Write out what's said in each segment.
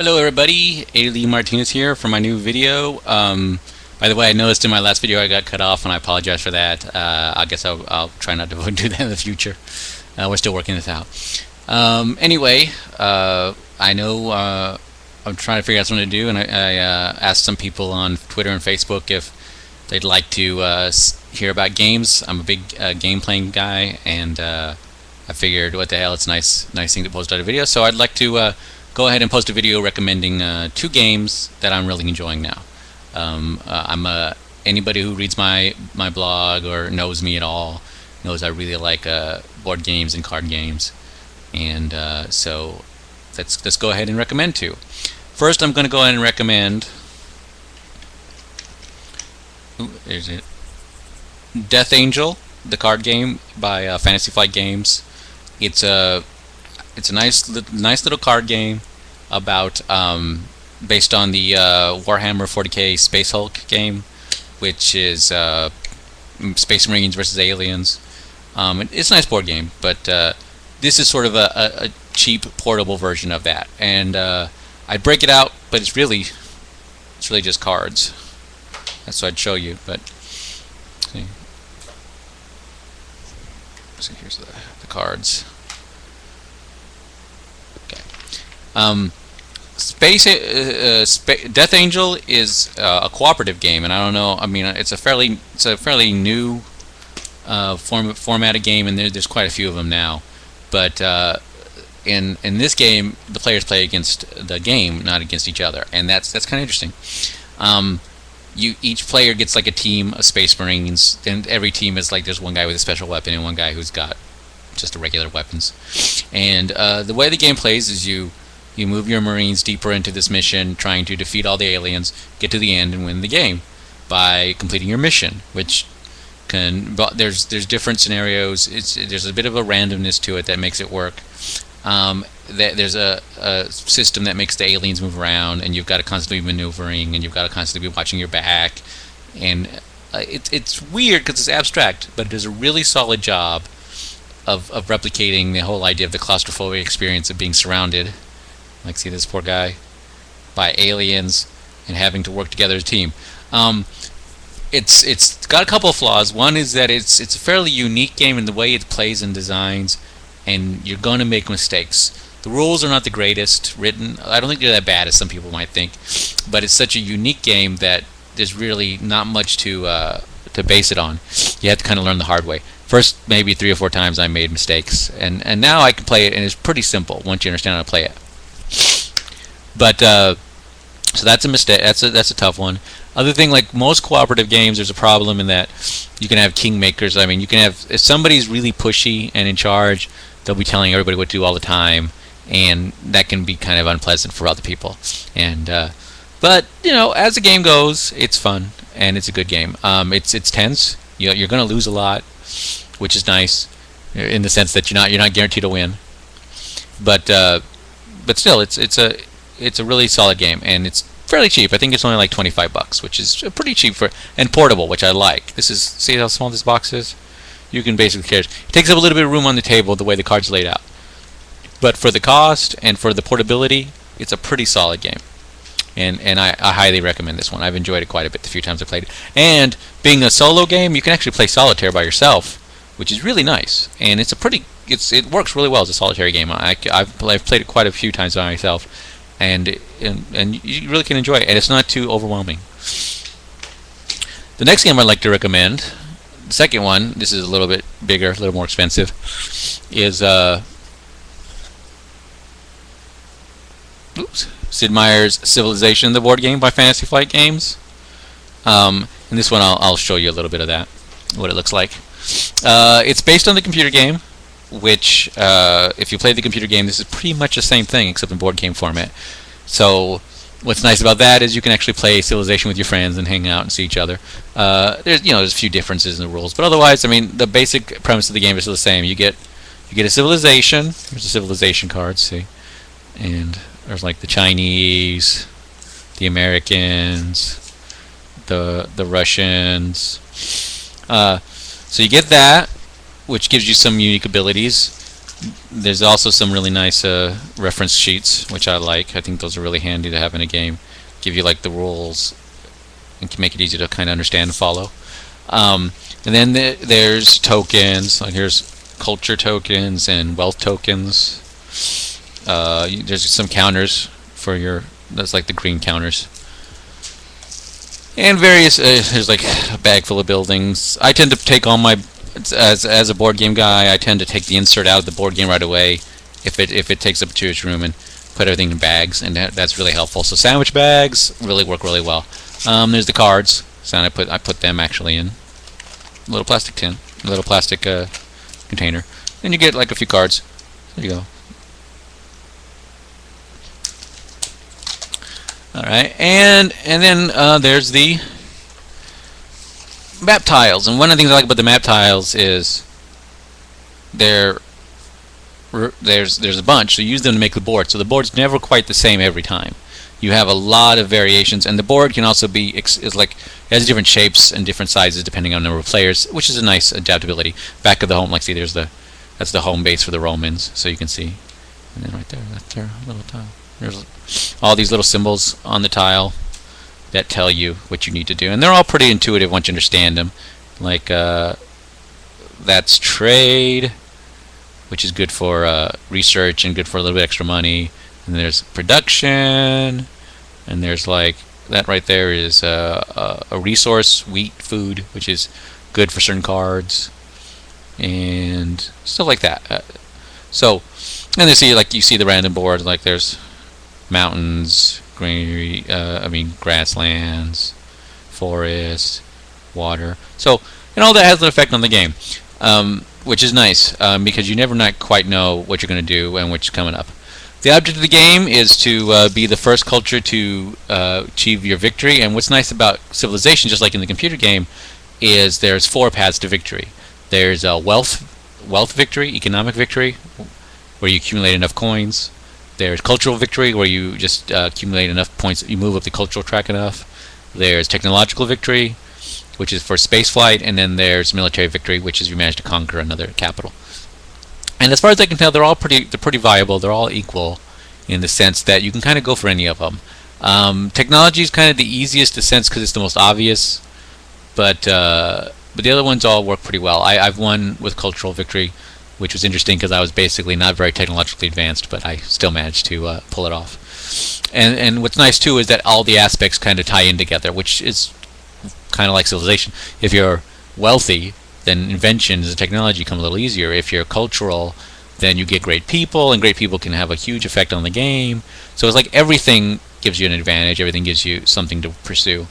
Hello everybody, Martinez here for my new video. By the way, I noticed in my last video I got cut off and I apologize for that. I guess I'll try not to do that in the future. We're still working this out. Anyway, I know I'm trying to figure out something to do, and I asked some people on Twitter and Facebook if they'd like to hear about games. I'm a big game playing guy, and I figured, what the hell, it's a nice thing to post out a video. So I'd like to go ahead and post a video recommending two games that I'm really enjoying now. Anybody who reads my blog or knows me at all knows I really like board games and card games, and so let's go ahead and recommend two. First, I'm going to go ahead and recommend there's it, Death Angel, the card game by Fantasy Flight Games. It's a nice little card game about based on the Warhammer 40k Space Hulk game, which is Space Marines versus aliens. It's a nice board game, but this is sort of a cheap portable version of that. And I'd break it out, but it's really just cards. That's what I'd show you. But see, so here's the cards. Death Angel is a cooperative game, and I don't know. I mean, it's a fairly new formatted game, and there's quite a few of them now. But in this game, the players play against the game, not against each other, and that's kind of interesting. Each player gets like a team of Space Marines, and every team is like there's one guy with a special weapon and one guy who's got just regular weapons. And the way the game plays is you move your Marines deeper into this mission, trying to defeat all the aliens, get to the end, and win the game by completing your mission. Which there's different scenarios. There's a bit of a randomness to it that makes it work. There's a system that makes the aliens move around, and you've got to constantly be maneuvering, and you've got to constantly be watching your back. And it's weird because it's abstract, but it does a really solid job of replicating the whole idea of the claustrophobic experience of being surrounded. Like, see this poor guy, by aliens and having to work together as a team. It's got a couple of flaws. One is that it's a fairly unique game in the way it plays and designs, and you're going to make mistakes. The rules are not the greatest written. I don't think they're that bad as some people might think, but it's such a unique game that there's really not much to base it on. You have to kind of learn the hard way. First, maybe 3 or 4 times I made mistakes, and now I can play it, and it's pretty simple once you understand how to play it. But so that's a mistake. That's a tough one. Other thing, like most cooperative games, there's a problem in that you can have kingmakers. I mean, you can have, if somebody's really pushy and in charge, they'll be telling everybody what to do all the time, and that can be kind of unpleasant for other people. And but as the game goes, it's fun and it's a good game. It's tense. You're going to lose a lot, which is nice in the sense that you're not guaranteed to win. But still, it's a really solid game, and it's fairly cheap. I think it's only like $25, which is pretty cheap and portable, which I like. See how small this box is? You can basically carry it. It takes up a little bit of room on the table the way the card's laid out. But for the cost and for the portability, it's a pretty solid game. And I highly recommend this one. I've enjoyed it quite a bit the few times I played it. And being a solo game, you can actually play solitaire by yourself, which is really nice. And it works really well as a solitary game. I've played it quite a few times by myself, and you really can enjoy it, and it's not too overwhelming. The next game I'd like to recommend, the second one, this is a little bit bigger, a little more expensive, is Sid Meier's Civilization, the board game by Fantasy Flight Games. And this one I'll show you a little bit of that, what it looks like. It's based on the computer game, which if you play the computer game, this is pretty much the same thing except in board game format. So what's nice about that is you can actually play Civilization with your friends and hang out and see each other. There's a few differences in the rules, but otherwise, I mean, the basic premise of the game is still the same. You get a civilization. Here's the civilization cards, see, and there's like the Chinese, the Americans, the Russians. So you get that, which gives you some unique abilities. There's also some really nice reference sheets, which I like. I think those are really handy to have in a game. Give you like the rules and can make it easy to kind of understand and follow. And then there's tokens. Like here's culture tokens and wealth tokens. There's some counters for your. That's like the green counters. And various. There's like a bag full of buildings. I tend to take all my. As a board game guy, I tend to take the insert out of the board game right away if it takes up too much room and put everything in bags, and that's really helpful. So sandwich bags really work really well. There's the cards. So I put them actually in a little plastic tin, a little plastic container, and you get like a few cards. There you go. All right, and then there's the map tiles, and one of the things I like about the map tiles is there's a bunch, so you use them to make the board. So the board's never quite the same every time. You have a lot of variations, and the board can also be it has different shapes and different sizes depending on the number of players, which is a nice adaptability. Back of the home, like see, that's the home base for the Romans, so you can see, and then right there, that's their little tile. There's all these little symbols on the tile that tell you what you need to do, and they're all pretty intuitive once you understand them. Like that's trade, which is good for research and good for a little bit extra money. And there's production, and there's like that right there is a resource, wheat, food, which is good for certain cards and stuff like that. So, and you see the random board, like there's mountains, greenery, grasslands, forest, water. So, and all that has an effect on the game, which is nice because you never not quite know what you're going to do and what's coming up. The object of the game is to be the first culture to achieve your victory. And what's nice about Civilization, just like in the computer game, is there's 4 paths to victory. There's a wealth victory, economic victory, where you accumulate enough coins. There's cultural victory, where you just accumulate enough points, you move up the cultural track enough. There's technological victory, which is for space flight, and then there's military victory, which is you manage to conquer another capital. And as far as I can tell, they're pretty viable. They're all equal in the sense that you can kind of go for any of them. Technology is kind of the easiest to sense because it's the most obvious, but the other ones all work pretty well. I've won with cultural victory, which was interesting because I was basically not very technologically advanced, but I still managed to pull it off. And what's nice too is that all the aspects kind of tie in together, which is kind of like Civilization. If you're wealthy, then inventions and technology come a little easier. If you're cultural, then you get great people, and great people can have a huge effect on the game. So it's like everything gives you an advantage, everything gives you something to pursue.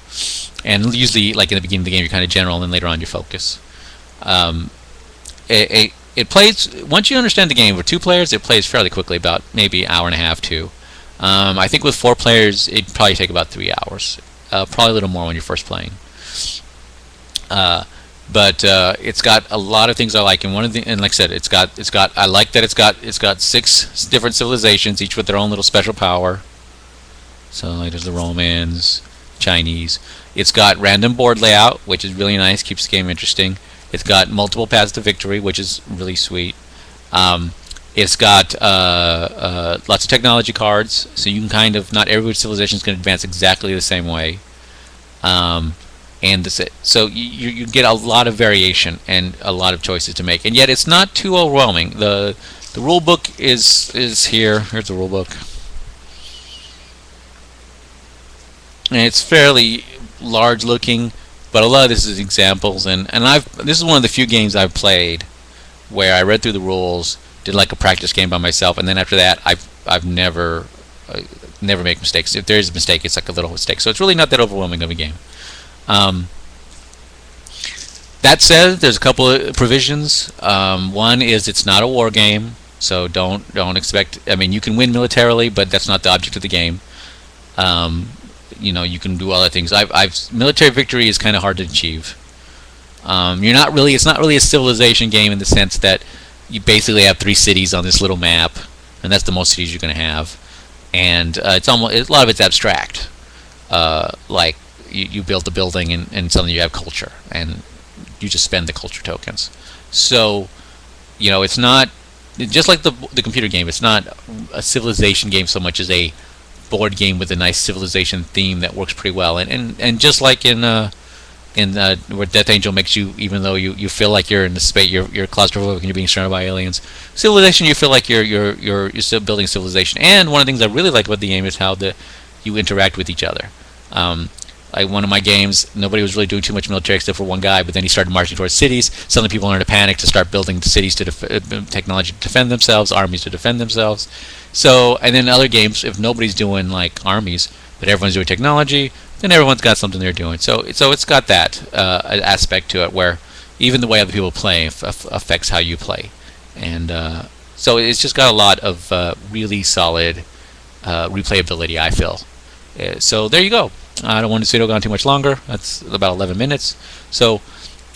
And usually, like in the beginning of the game, you're kind of general, and then later on you focus. It plays, once you understand the game with 2 players, it plays fairly quickly, about maybe an hour and a half, 2. I think with 4 players, it'd probably take about 3 hours. Probably a little more when you're first playing. But it's got a lot of things I like, and like I said, I like that it's got 6 different civilizations, each with their own little special power. So like there's the Romans, Chinese. It's got random board layout, which is really nice, keeps the game interesting. It's got multiple paths to victory, which is really sweet. It's got lots of technology cards, so you can kind of, not every civilization is going to advance exactly the same way. And that's it. So you get a lot of variation and a lot of choices to make, and yet it's not too overwhelming. The rule book is here. Here's the rule book, and it's fairly large looking, but a lot of this is examples. And this is one of the few games I've played where I read through the rules, did like a practice game by myself, and then after that I've never make mistakes. If there is a mistake, it's like a little mistake. So it's really not that overwhelming of a game. That said, there's a couple of provisions. One is it's not a war game, so don't expect. I mean, you can win militarily, but that's not the object of the game. You can do other things. Military victory is kind of hard to achieve. It's not really a civilization game in the sense that you basically have 3 cities on this little map, and that's the most cities you're going to have. And a lot of it's abstract. Like you build the building, and suddenly you have culture, and you just spend the culture tokens. So, it's not just like the computer game, it's not a civilization game so much as a board game with a nice civilization theme that works pretty well. And just like in where Death Angel makes you, even though you feel like you're in the space, you're claustrophobic and you're being surrounded by aliens. Civilization, you feel like you're still building civilization. And one of the things I really like about the game is how you interact with each other. Like one of my games, nobody was really doing too much military except for one guy, but then he started marching towards cities. Suddenly people learned to panic to start building cities to technology to defend themselves, armies to defend themselves. So, and then other games, if nobody's doing like armies, but everyone's doing technology, then everyone's got something they're doing. So it's got that aspect to it where even the way other people play affects how you play. And so it's just got a lot of really solid replayability, I feel. So there you go. I don't want this video to go on too much longer. That's about 11 minutes. So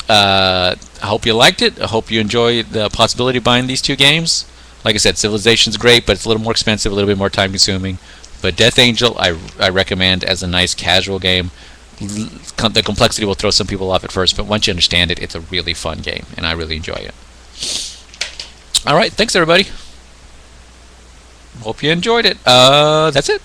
I hope you liked it. I hope you enjoy the possibility of buying these two games. Like I said, Civilization's great, but it's a little more expensive, a little bit more time consuming. But Death Angel, I recommend as a nice casual game. The complexity will throw some people off at first, but once you understand it, it's a really fun game, and I really enjoy it. All right, thanks everybody. Hope you enjoyed it. That's it.